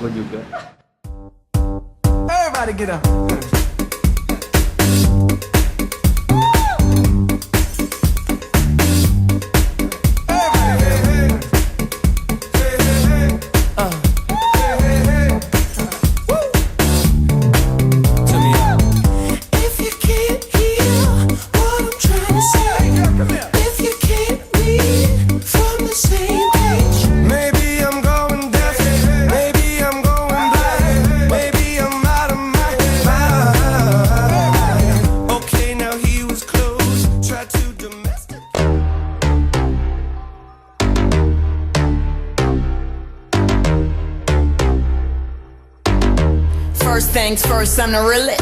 aku juga. Everybody get up. First things first, I'm the realest.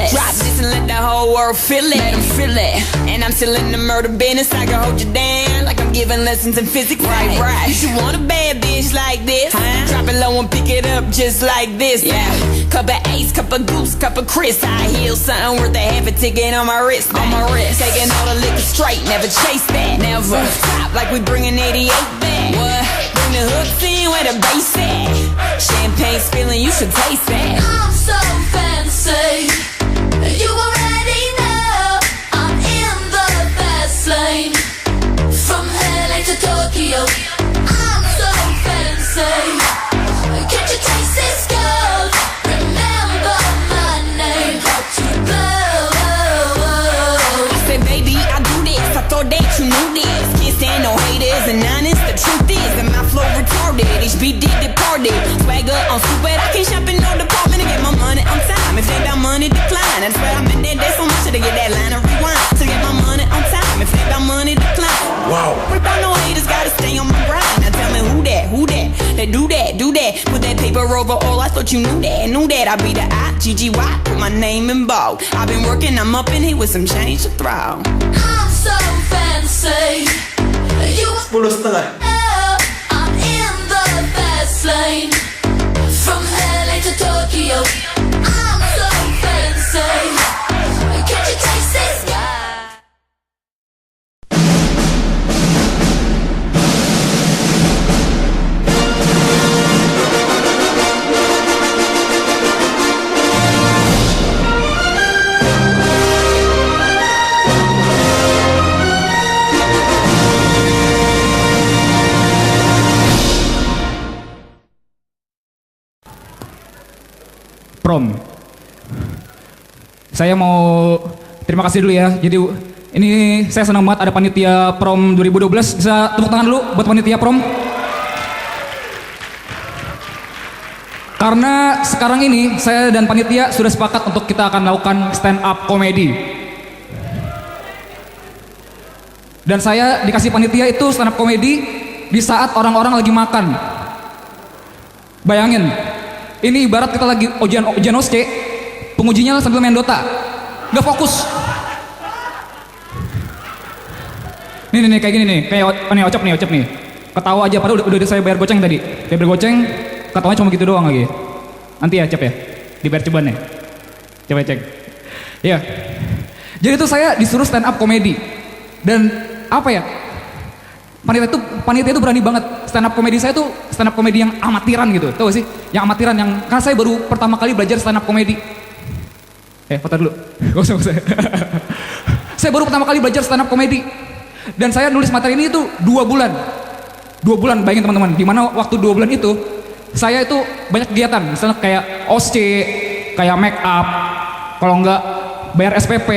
Drop this and let the whole world feel it. Let them feel it. And I'm still in the murder business. I can hold you down like I'm giving lessons in physics. Right. You should want a bad bitch like this. Drop it low and pick it up just like this. Yeah. Cup of Ace, cup of Goose, cup of Chris. I heal something worth a half a ticket on my wrist. Taking all the liquor straight, never chase that. Never top like we bringing 88 back. What? Bring the hooks in where the bass at. Champagne spilling, you should taste that. I'm so fancy, you already know I'm in the fast lane. From LA to Tokyo, I'm so fancy. Can't you taste this gold? Remember my name, hot to blow. I said, baby, I do this. I thought that you knew this. Can't stand no haters and honest. The truth is that my flow retarded. HBD departed. Swagger on stupid. I can't shop in no department to get my money on time. If they got money, decline. That's why I'm in that day so much to get that line of rewind. To get my money on time. If they got money, decline. Wow. Without no haters, gotta stay on my grind. Now tell me who that? They do that. Put that paper over all. I thought you knew that. I be the I-G-G-Y. Put my name in bold. I've been working, I'm up in here with some change to throw. I'm so fancy, you 10,5. know I'm in the fast lane. From LA to Tokyo, I'm so fancy. Can't you taste this guy? Prom. Saya mau terima kasih dulu ya. Jadi ini saya senang banget ada panitia prom 2012. Bisa tepuk tangan dulu buat panitia prom. Karena sekarang ini saya dan panitia sudah sepakat untuk kita akan melakukan stand up comedy. Dan saya dikasih panitia itu stand up comedy di saat orang-orang lagi makan. Bayangin, ini ibarat kita lagi ujian OSCE, pengujinya sambil main Dota, nggak fokus. Nih kayak gini nih, kayak Ocap nih. Ketawa aja, padahal udah saya bayar goceng tadi. Saya bayar goceng, ketawanya cuma gitu doang lagi. Nanti ya Cap ya, dibayar ceban ya. Coba cek. Ya. Jadi itu saya disuruh stand up comedy. Dan apa ya? Panitia itu berani banget. Stand up comedy saya tuh stand up comedy yang amatiran gitu. Tahu gak sih? Yang amatiran karena saya baru pertama kali belajar stand up comedy. Foto dulu. Gak usah. Saya baru pertama kali belajar stand up comedy. Dan saya nulis materi ini itu 2 bulan. 2 bulan, bayangin teman-teman. Dimana waktu 2 bulan itu saya itu banyak kegiatan. Misalnya kayak OSCE, kayak make up, kalau enggak bayar SPP,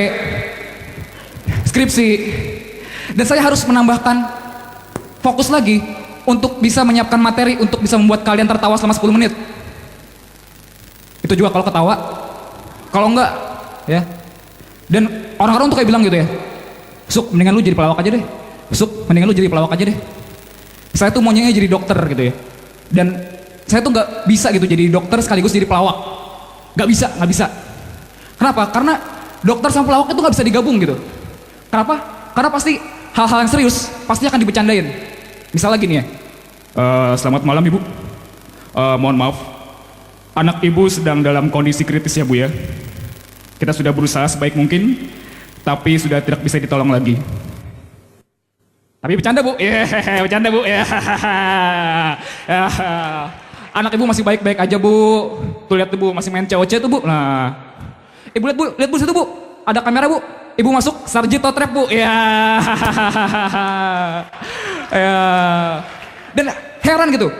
skripsi. Dan saya harus menambahkan fokus lagi untuk bisa menyiapkan materi untuk bisa membuat kalian tertawa selama 10 menit. Itu juga kalau ketawa. Kalau enggak, ya. Dan orang-orang tuh kayak bilang gitu ya, Suk, mendingan lu jadi pelawak aja deh. Suk, mendingan lu jadi pelawak aja deh. Saya tuh maunya jadi dokter gitu ya. Dan saya tuh nggak bisa gitu jadi dokter sekaligus jadi pelawak. Nggak bisa. Kenapa? Karena dokter sama pelawak itu nggak bisa digabung gitu. Kenapa? Karena pasti hal-hal yang serius pasti akan dibecandain. Misalnya gini ya, selamat malam ibu, mohon maaf, anak ibu sedang dalam kondisi kritis ya bu ya. Kita sudah berusaha sebaik mungkin, tapi sudah tidak bisa ditolong lagi. Tapi bercanda bu, bercanda bu, Anak ibu masih baik-baik aja bu. Tuh lihat tuh bu, masih main COC tuh bu. Nah, ibu lihat bu situ bu. Ada kamera bu. Ibu masuk Sarjito Trap bu. Ya. Ya. Dan heran gitu.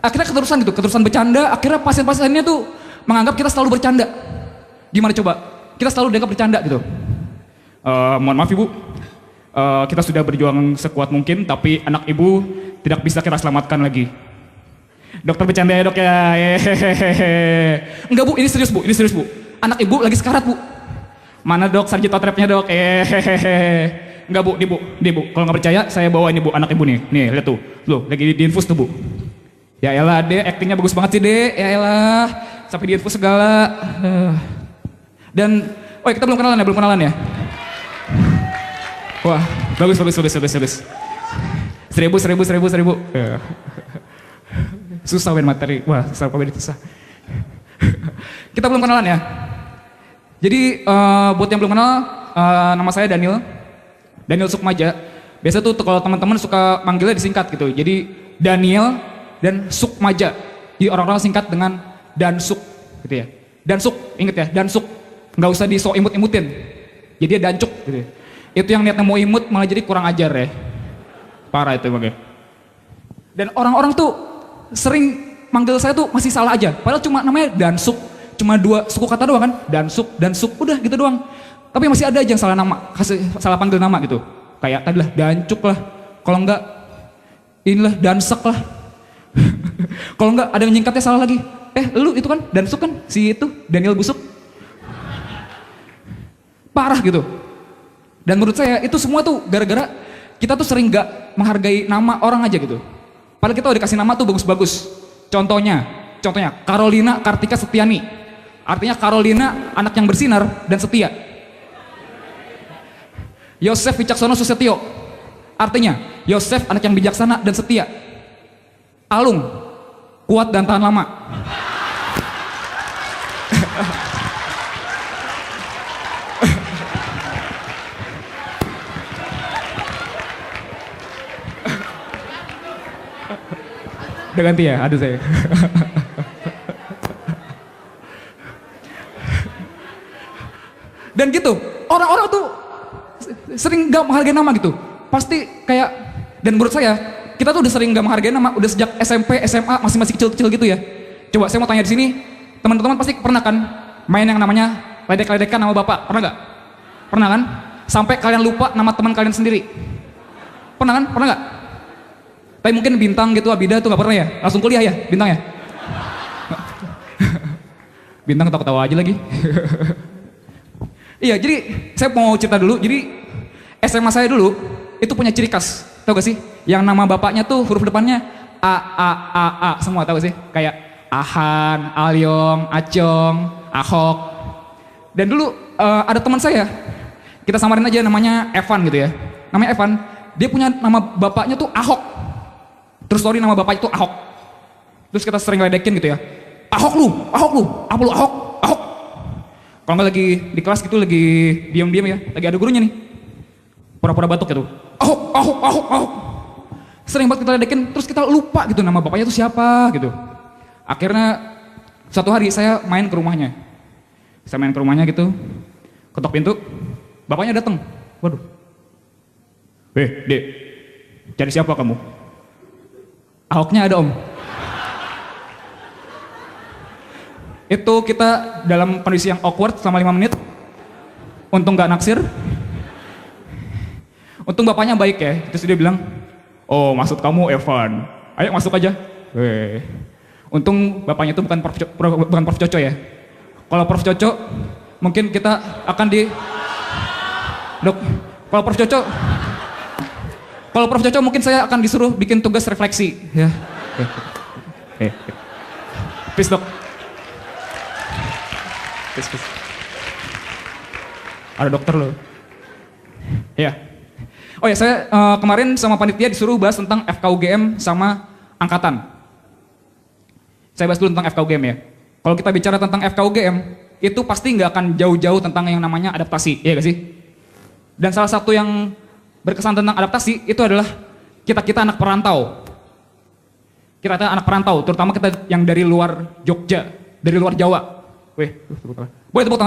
Akhirnya keterusan bercanda. Akhirnya pasien-pasiennya tuh menganggap kita selalu bercanda. Gimana coba? Kita selalu dianggap bercanda gitu. Mohon maaf ibu. Kita sudah berjuang sekuat mungkin, tapi anak ibu tidak bisa kita selamatkan lagi. Dokter bercanda ya dok ya. Enggak bu, ini serius bu. Anak ibu lagi sekarat bu. Mana dok Sarjito Trapnya dok? Enggak bu, di bu. Kalau nggak percaya, saya bawa ini bu, anak ibu nih. Nih lihat tuh, lagi diinfus tuh bu. Ya elah deh, aktingnya bagus banget sih deh. Ya elah, sampai diinfus segala. Dan, kita belum kenalan ya. Wah, bagus. 1000. Susah main materi. Wah, susah. Kita belum kenalan ya. Jadi buat yang belum kenal, nama saya Daniel Sukmaja. Biasa tuh kalau teman-teman suka manggilnya disingkat gitu. Jadi Daniel dan Sukmaja. Jadi orang-orang singkat dengan Dansuk gitu ya. Dansuk, inget ya, Dansuk. Nggak usah diso imut-imutin. Jadi dia Dancuk gitu ya. Itu yang niatnya mau imut malah jadi kurang ajar ya. Parah itu bang. Dan orang-orang tuh sering manggil saya tuh masih salah aja. Padahal cuma namanya Dansuk. Cuma 2 suku kata doang kan. Dansuk, udah gitu doang. Tapi masih ada aja yang salah nama, salah panggil nama gitu. Kayak tadi lah Dancuk lah. Kalau enggak inilah Dansek lah. Kalau enggak ada yang nyingkatnya salah lagi. Lu itu kan Dansuk kan? Si itu Daniel Busuk. Parah gitu. Dan menurut saya itu semua tuh gara-gara kita tuh sering gak menghargai nama orang aja gitu. Padahal kita udah dikasih nama tuh bagus-bagus. Contohnya Carolina Kartika Setiani. Artinya Carolina anak yang bersinar dan setia. Yosef Wicaksono Susetio. Artinya Yosef anak yang bijaksana dan setia. Alung kuat dan tahan lama. Udah ganti ya, aduh saya. Dan gitu, orang-orang tuh sering gak menghargai nama gitu. Pasti kayak, dan menurut saya, kita tuh udah sering gak menghargai nama, udah sejak SMP, SMA, masih kecil-kecil gitu ya. Coba saya mau tanya di sini, teman-teman pasti pernah kan main yang namanya ledek-ledekan nama bapak, pernah gak? Pernah kan? Sampai kalian lupa nama teman kalian sendiri. Pernah kan? Pernah gak? Tapi mungkin Bintang gitu, Abida tuh gak pernah ya? Langsung kuliah ya, Bintang ya? Bintang ketawa-ketawa aja lagi. Iya, jadi saya mau cerita dulu. Jadi SMA saya dulu itu punya ciri khas, tau gak sih? Yang nama bapaknya tuh huruf depannya A, semua tau gak sih? Kayak Ahan, Alyong, Acong, Ahok. Dan dulu ada teman saya, kita samarin aja namanya Evan gitu ya. Namanya Evan, dia punya nama bapaknya tuh Ahok. Terus story nama bapaknya tuh Ahok. Terus kita sering ledekin gitu ya. Ahok lu, apa lu Ahok? Kalau nggak lagi di kelas gitu lagi diam-diam ya, lagi ada gurunya nih. Pura-pura batuk gitu. Ahok. Sering banget kita ledekin, terus kita lupa gitu nama bapaknya tuh siapa gitu. Akhirnya suatu hari saya main ke rumahnya. Saya main ke rumahnya gitu, ketok pintu, bapaknya datang. Waduh. Dek, cari siapa kamu? Ahoknya ada om. Itu kita dalam kondisi yang awkward selama 5 menit. Untung gak naksir. Untung bapaknya baik ya. Terus dia bilang, oh maksud kamu Evan. Ayo masuk aja. Untung bapaknya itu bukan Prof Coco ya. Kalau Prof Coco, mungkin kita akan Dok, kalau Prof Coco mungkin saya akan disuruh bikin tugas refleksi. Ya. Please dok. Please. Ada dokter loh. Ya. Oh ya, saya kemarin sama panitia disuruh bahas tentang FKUGM sama angkatan. Saya bahas dulu tentang FKUGM ya. Kalau kita bicara tentang FKUGM, itu pasti nggak akan jauh-jauh tentang yang namanya adaptasi, iya gak sih? Dan salah satu yang berkesan tentang adaptasi itu adalah kita-kita anak perantau. kita anak perantau, terutama kita yang dari luar Jogja, dari luar Jawa. Wih, tepuk tangan. Boleh tepuk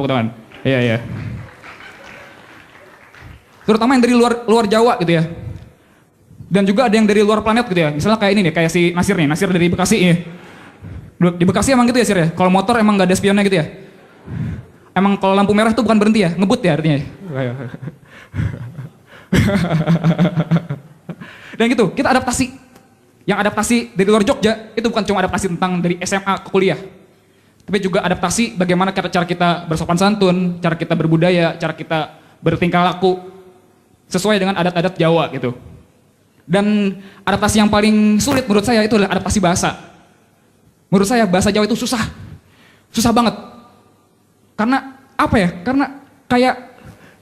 tangan. Iya. Terutama yang dari luar Jawa gitu ya. Dan juga ada yang dari luar planet gitu ya. Misalnya kayak ini nih, kayak si Nasir nih, Nasir dari Bekasi ya. Di Bekasi emang gitu ya Sir ya? Kalau motor emang gak ada spionnya gitu ya? Emang kalau lampu merah tuh bukan berhenti ya? Ngebut ya artinya? Dan gitu, kita adaptasi. Yang adaptasi dari luar Jogja, itu bukan cuma adaptasi tentang dari SMA ke kuliah. Tapi juga adaptasi bagaimana cara kita bersopan santun, cara kita berbudaya, cara kita bertingkah laku. Sesuai dengan adat-adat Jawa gitu. Dan adaptasi yang paling sulit menurut saya itu adalah adaptasi bahasa. Menurut saya bahasa Jawa itu susah. Susah banget. Karena apa ya? Karena kayak,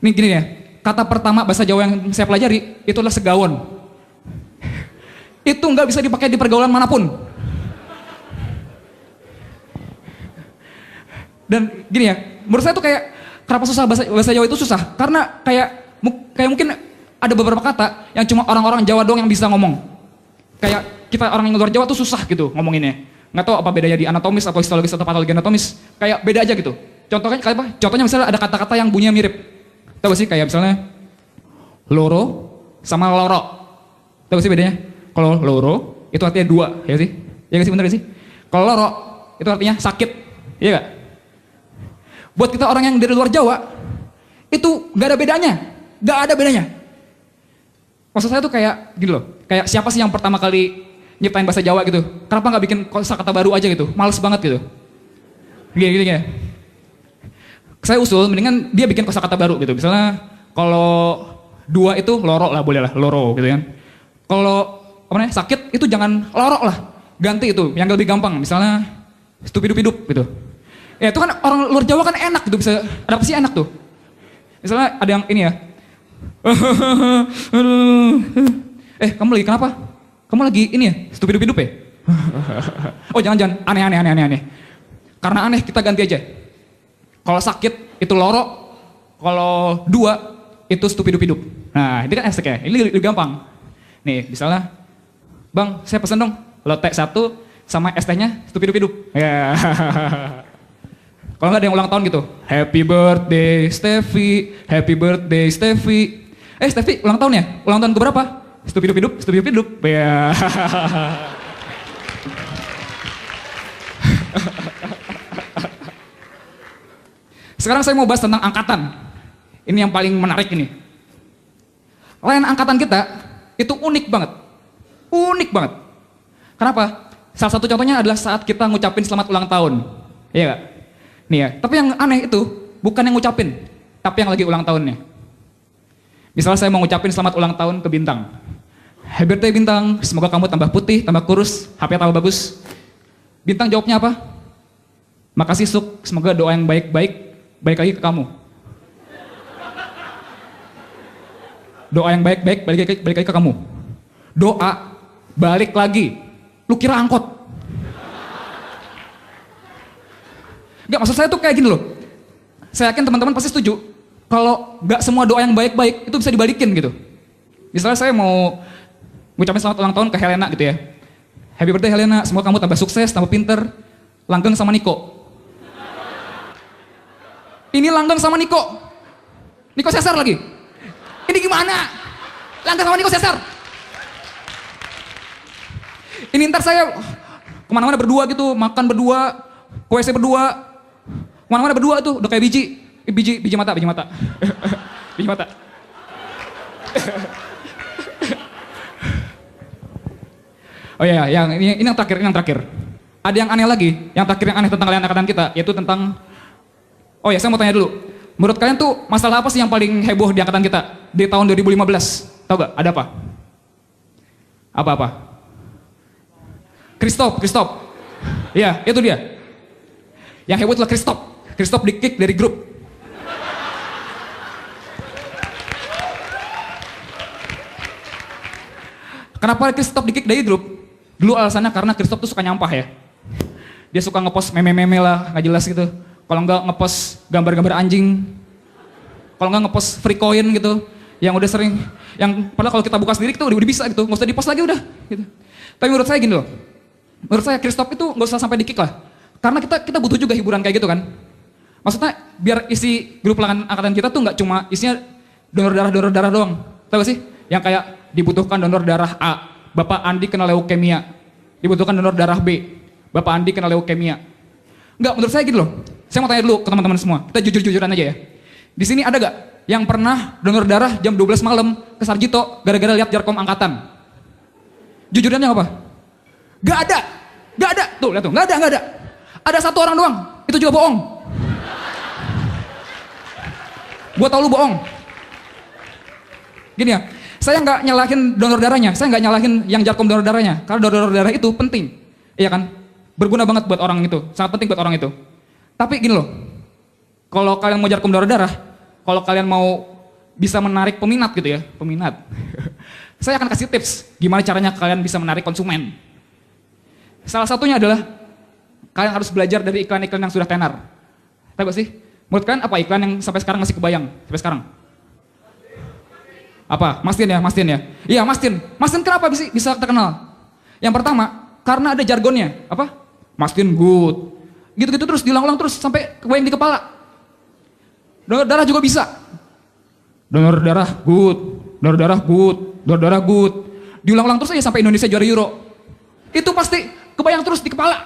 nih gini ya, kata pertama bahasa Jawa yang saya pelajari, itu adalah segawon. Itu nggak bisa dipakai di pergaulan manapun. Dan gini ya, menurut saya tuh kayak, kenapa susah bahasa Jawa itu susah? Karena kayak mungkin ada beberapa kata yang cuma orang-orang Jawa doang yang bisa ngomong. Kayak kita orang yang luar Jawa tuh susah gitu ngomonginnya. Nggak tahu apa bedanya di anatomis atau histologis atau patologi anatomis. Kayak beda aja gitu. Contohnya kayak apa? Contohnya misalnya ada kata-kata yang bunyinya mirip. Tahu gak sih kayak misalnya loro sama loro. Tahu gak sih bedanya? Kalau loro itu artinya dua, ya sih? Ya gak sih, bener gak sih? Kalau loro itu artinya sakit. Iya gak? Buat kita orang yang dari luar Jawa itu gak ada bedanya. Gak ada bedanya. Maksud saya tuh kayak gini loh, kayak siapa sih yang pertama kali nyiptain bahasa Jawa gitu? Kenapa nggak bikin kosakata baru aja gitu? Males banget gitu. Gini. Saya usul mendingan dia bikin kosakata baru gitu. Misalnya kalau dua itu loro lah, boleh lah, loro gitu kan. Kalau apa namanya sakit itu jangan loro lah, ganti itu yang lebih gampang. Misalnya stupidup-hidup gitu. Ya itu kan orang luar Jawa kan enak gitu, bisa adaptasi enak tuh. Misalnya ada yang ini ya. Kamu lagi kenapa? Kamu lagi ini ya, stupidup-hidup ya? Oh jangan, aneh. Karena aneh kita ganti aja. Kalau sakit itu loro, kalau dua itu stupidup-hidup. Nah ini kan esek ya, ini lebih gampang. Nih misalnya, Bang saya pesen dong, lote 1 sama es tehnya stupidup-hidup. Ya. Kalau nggak ada yang ulang tahun gitu, Happy birthday Steffi, Happy birthday Steffi. Steffi ulang tahun ya? Ulang tahun keberapa? Stupidup-hidup. Ya. Sekarang saya mau bahas tentang angkatan. Ini yang paling menarik ini. Lain angkatan kita itu unik banget. Kenapa? Salah satu contohnya adalah saat kita ngucapin selamat ulang tahun. Iya gak? Nih ya, tapi yang aneh itu bukan yang ngucapin, tapi yang lagi ulang tahunnya. Misalnya saya mau ngucapin selamat ulang tahun ke Bintang. Happy birthday Bintang, semoga kamu tambah putih, tambah kurus, HP tambah bagus. Bintang jawabnya apa? Makasih Suk, semoga doa yang baik-baik balik lagi ke kamu. Doa yang baik-baik balik lagi ke kamu. Doa balik lagi. Lu kira angkot? Gak, maksud saya tuh kayak gini loh. Saya yakin teman-teman pasti setuju. Kalau gak semua doa yang baik-baik itu bisa dibalikin gitu. Misalnya saya mau ngucapin selamat ulang tahun ke Helena gitu ya. Happy birthday Helena, semoga kamu tambah sukses, tambah pinter, langgeng sama Niko. Ini langgeng sama Niko. Niko sesar lagi. Ini gimana? Langgeng sama Niko sesar. Ini ntar saya kemana-mana berdua gitu, makan berdua, ke WC berdua. Kemana-mana berdua tuh, udah kayak biji mata. Biji mata. Oh iya, ini yang terakhir. Ada yang aneh lagi, yang aneh tentang kalian angkatan kita, yaitu tentang, oh ya saya mau tanya dulu, menurut kalian tuh masalah apa sih yang paling heboh di angkatan kita di tahun 2015? Tahu gak? Ada apa? Apa? Christoph. Iya, itu dia. Yang heboh adalah Christoph di-kick dari grup. Kenapa Christoph di-kick dari grup? Dulu alasannya karena Christoph tuh suka nyampah ya. Dia suka ngepost meme-meme lah, nggak jelas gitu. Kalau nggak ngepost gambar-gambar anjing. Kalau nggak ngepost free coin gitu. Yang udah sering, yang padahal kalau kita buka sendiri tuh udah bisa gitu. Nggak usah di-post lagi udah. Gitu. Tapi menurut saya gini loh. Menurut saya Christoph itu nggak usah sampai di kick lah. Karena kita butuh juga hiburan kayak gitu kan. Maksudnya biar isi grup pelanggan angkatan kita tuh nggak cuma isinya donor darah doang. Tahu gak sih? Yang kayak dibutuhkan donor darah A, Bapak Andi kena leukemia. Dibutuhkan donor darah B, Bapak Andi kena leukemia. Enggak, menurut saya gitu loh. Saya mau tanya dulu ke teman-teman semua. Kita jujur-jujuran aja ya. Di sini ada gak yang pernah donor darah jam 12 malam ke Sarjito gara-gara lihat Jarkom angkatan? Jujurannya apa? Gak ada. Gak ada. Tuh, lihat tuh. Gak ada. Ada satu orang doang. Itu juga bohong. Gua tau lu bohong. Gini ya, saya nggak nyalahin donor darahnya, saya nggak nyalahin yang Jarkom donor darahnya, karena donor darah itu penting, iya kan? Berguna banget buat orang itu, sangat penting buat orang itu. Tapi gini loh, kalau kalian mau Jarkom donor darah, kalau kalian mau bisa menarik peminat gitu ya, peminat, saya akan kasih tips gimana caranya kalian bisa menarik konsumen. Salah satunya adalah kalian harus belajar dari iklan-iklan yang sudah tenar. Tahu gak sih? Menurut kalian apa iklan yang sampai sekarang masih kebayang? Sampai sekarang? Apa? Mastin ya? Iya, Mastin. Mastin kenapa bisa terkenal? Yang pertama, karena ada jargonnya. Apa? Mastin good. Gitu-gitu terus, diulang-ulang terus sampai kebayang di kepala. Donor darah juga bisa. Donor darah good. Donor darah good. Donor darah good. Diulang-ulang terus aja sampai Indonesia juara Euro. Itu pasti kebayang terus di kepala.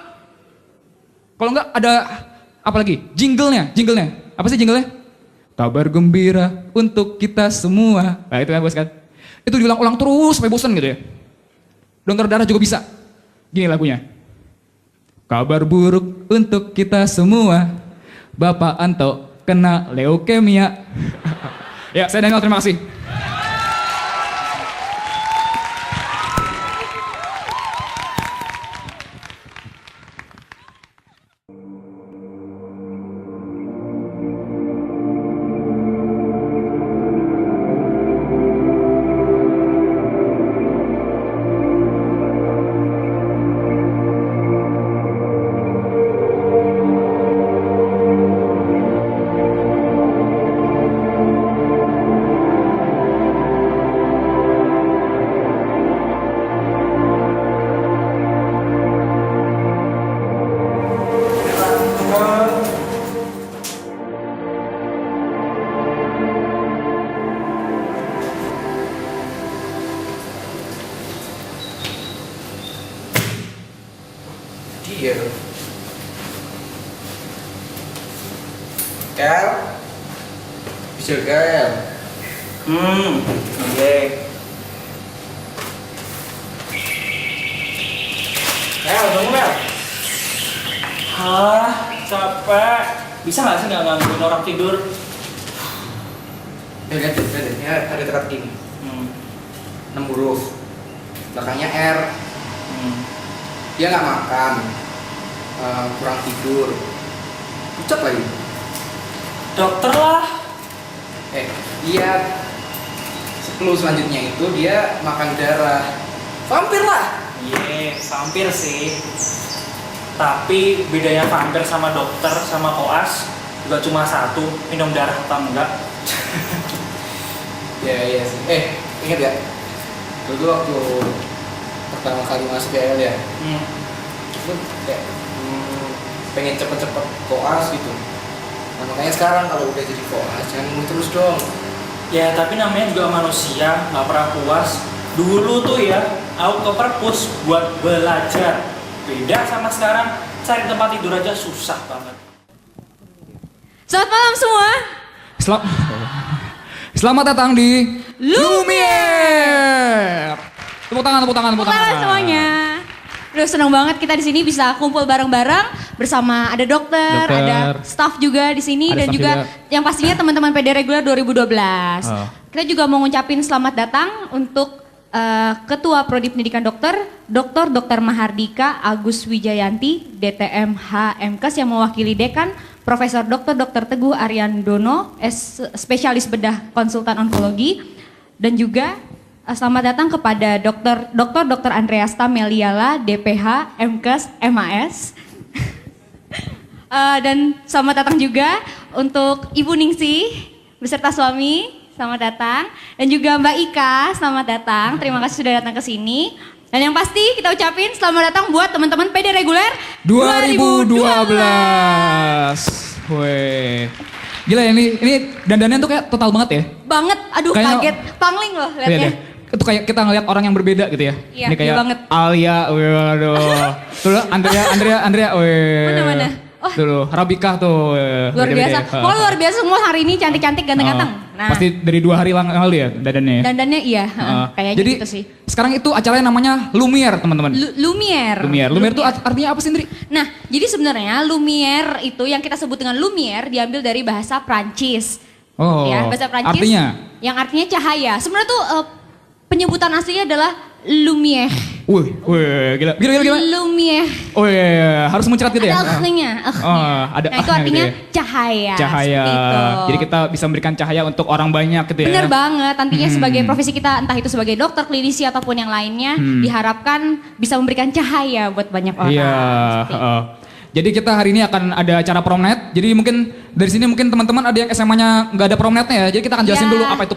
Kalau enggak ada apa lagi? Jinglenya. Apa sih jinglenya? Kabar gembira untuk kita semua. Nah itu kan bos kan. Itu diulang-ulang terus sampai bosan gitu ya. Donor darah juga bisa. Gini lagunya. Kabar buruk untuk kita semua. Bapak Anto kena leukemia. Ya, saya Daniel, terima kasih. Dia L bisa L. Oke. Bangun L. Capek. Bisa nggak sih nggak gangguin orang tidur? Lihat, ya ada dekat gini. 6 huruf. Belakangnya R. Dia nggak makan, kurang tidur, pucat lagi. Dokter lah. Dia clue selanjutnya itu dia makan darah. Vampir lah. Vampir sih. Tapi bedanya vampir sama dokter sama koas juga cuma satu, minum darah atau enggak. Iya sih. Ingat ya? Dulu waktu pertama kali masuk KL ya, itu kayak pengen cepet-cepet koas gitu. Nah, makanya sekarang kalau udah jadi koas jangan nunggu terus dong. Ya tapi namanya juga manusia, nggak pernah puas. Dulu tuh ya, aku ke perpus buat belajar. Beda sama sekarang, cari tempat tidur aja susah banget. Selamat malam semua. Selamat datang di Lumiere. Tepuk tangan. Semuanya. Udah seneng banget kita di sini bisa kumpul bareng-bareng bersama ada dokter, ada staff juga di sini dan juga yang pastinya teman-teman PD Reguler 2012. Kita juga mau ngucapin selamat datang untuk Ketua Prodi Pendidikan Dr. Mahardika Agus Wijayanti, DTM HMKes yang mewakili Dekan, Profesor Dr. Teguh Ariandono, spesialis bedah konsultan onkologi, dan juga selamat datang kepada Dr. Andreas Tameliala, DPH, MKes, MAS. Dan selamat datang juga untuk Ibu Ningsih beserta suami, selamat datang. Dan juga Mbak Ika, selamat datang. Terima kasih sudah datang ke sini. Dan yang pasti kita ucapin selamat datang buat teman-teman PD reguler 2012. Weh. Gila ya, ini dandannya tuh kayak total banget ya. Banget, aduh Kayaknya- kaget, pangling loh Iya liatnya. deh. Itu kayak kita ngeliat orang yang berbeda gitu ya. Iya, Ini kayak iya banget. Alia, waduh. Tuh Andrea, weh. Mana? Oh. Tuh loh, Rabika tuh. Luar beda-beda biasa. ya. Pokoknya luar biasa semua hari ini cantik-cantik, ganteng-ganteng. Nah, Pasti dari 2 hari lalu ya dandannya ya. dandannya iya, kayaknya Jadi gitu sih. sekarang itu acaranya namanya Lumiere teman-teman. Lumiere. Lumiere itu artinya apa sih Indri? Nah, jadi sebenarnya Lumiere itu yang kita sebut dengan Lumiere diambil dari bahasa Prancis. Oh, Ya, bahasa Prancis. artinya? Yang artinya cahaya. Sebenarnya tuh penyebutan aslinya adalah Lumiere. Wih, gila. Lumiere. Oh iya, harus muncrat gitu ya? Ada akhnya. Ada Nah, itu ahnya artinya gitu ya. cahaya. Cahaya. seperti itu. Jadi kita bisa memberikan cahaya untuk orang banyak gitu ya. Bener banget, nantinya sebagai profesi kita, entah itu sebagai dokter, klinisi, ataupun yang lainnya, diharapkan bisa memberikan cahaya buat banyak orang. Iya. Seperti itu. Jadi kita hari ini akan ada acara prom night. Jadi mungkin dari sini mungkin teman-teman ada yang SMA-nya nggak ada prom night-nya ya. Jadi kita akan jelasin Iya. dulu apa itu